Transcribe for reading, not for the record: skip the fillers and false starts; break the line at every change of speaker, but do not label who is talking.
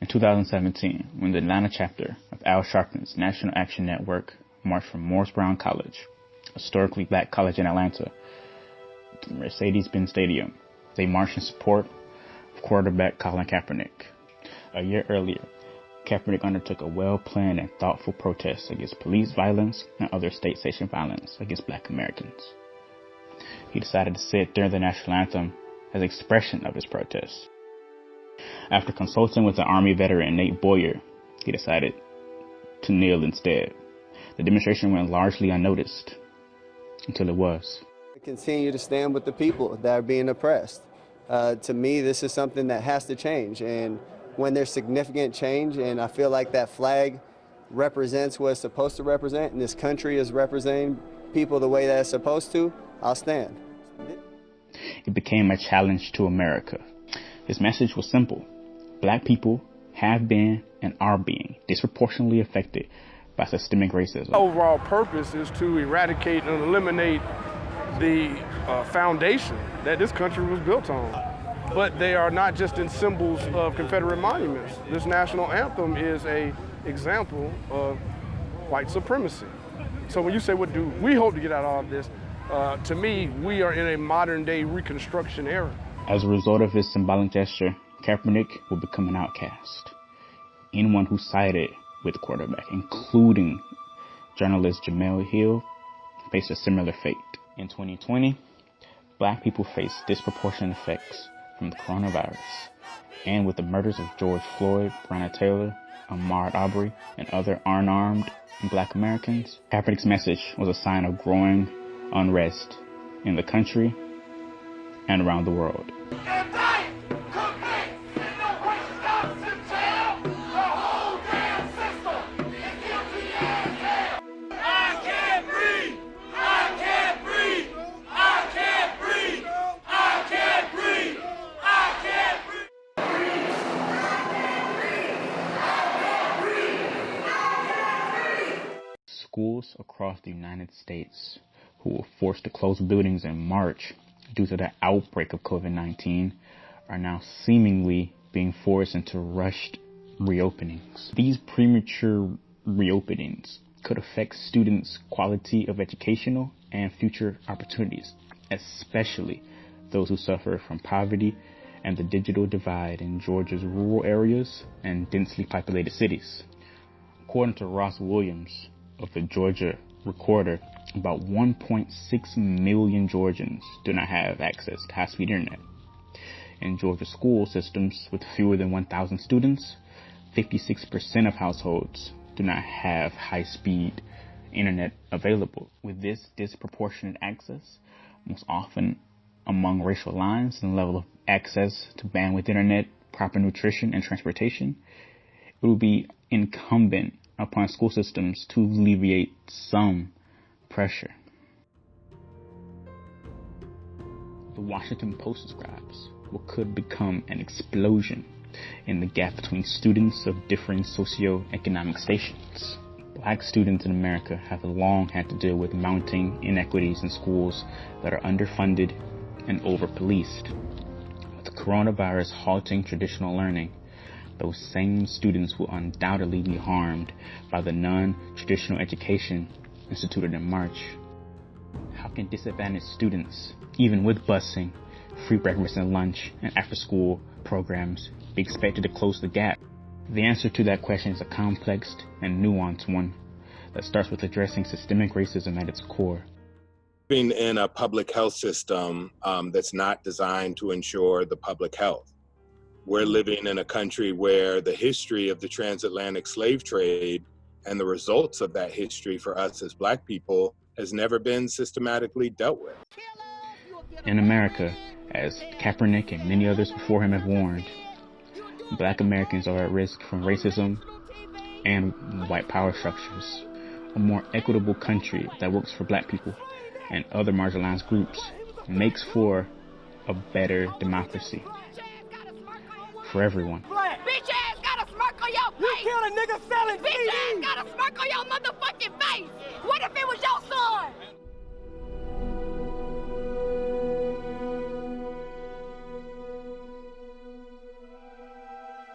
In 2017, when the Atlanta chapter of Al Sharpton's National Action Network marched from Morris Brown College, a historically black college in Atlanta, to the Mercedes-Benz Stadium, they marched in support of quarterback Colin Kaepernick. A year earlier, Kaepernick undertook a well-planned and thoughtful protest against police violence and other state-sanctioned violence against black Americans. He decided to sit during the national anthem as an expression of his protest. After consulting with the Army veteran Nate Boyer, he decided to kneel instead. The demonstration went largely unnoticed until it was.
Continue to stand with the people that are being oppressed. To me, this is something that has to change. And when there's significant change, and I feel like that flag represents what it's supposed to represent, and this country is representing people the way that it's supposed to, I'll stand.
It became a challenge to America. His message was simple. Black people have been and are being disproportionately affected by systemic racism.
The overall purpose is to eradicate and eliminate the foundation that this country was built on. But they are not just in symbols of Confederate monuments. This national anthem is an example of white supremacy. So when you say, what do we hope to get out of all of this? To me, we are in a modern day Reconstruction era.
As a result of his symbolic gesture, Kaepernick will become an outcast. Anyone who sided with the quarterback, including journalist Jemele Hill, faced a similar fate. In 2020, black people face disproportionate effects from the coronavirus, and with the murders of George Floyd, Breonna Taylor, Ahmaud Arbery, and other unarmed black Americans, Kaepernick's message was a sign of growing unrest in the country and around the world. Schools across the United States who were forced to close buildings in March due to the outbreak of COVID-19 are now seemingly being forced into rushed reopenings. These premature reopenings could affect students' quality of educational and future opportunities, especially those who suffer from poverty and the digital divide in Georgia's rural areas and densely populated cities. According to Ross Williams of the Georgia Recorder, about 1.6 million Georgians do not have access to high-speed internet. In Georgia school systems with fewer than 1,000 students, 56% of households do not have high-speed internet available. With this disproportionate access, most often among racial lines and level of access to bandwidth internet, proper nutrition, and transportation, it will be incumbent upon school systems to alleviate some pressure. The Washington Post describes what could become an explosion in the gap between students of differing socioeconomic stations. Black students in America have long had to deal with mounting inequities in schools that are underfunded and over-policed. With the coronavirus halting traditional learning, those same students will undoubtedly be harmed by the non-traditional education instituted in March. How can disadvantaged students, even with busing, free breakfast and lunch, and after-school programs, be expected to close the gap? The answer to that question is a complex and nuanced one that starts with addressing systemic racism at its core.
Being in a public health system that's not designed to ensure the public health. We're living in a country where the history of the transatlantic slave trade and the results of that history for us as Black people has never been systematically dealt with.
In America, as Kaepernick and many others before him have warned, Black Americans are at risk from racism and white power structures. A more equitable country that works for Black people and other marginalized groups makes for a better democracy for everyone.
Bitch ass got a smirk on your face. You killed a nigga selling Bitch ass got a smirk on your motherfucking face. What if it was your son?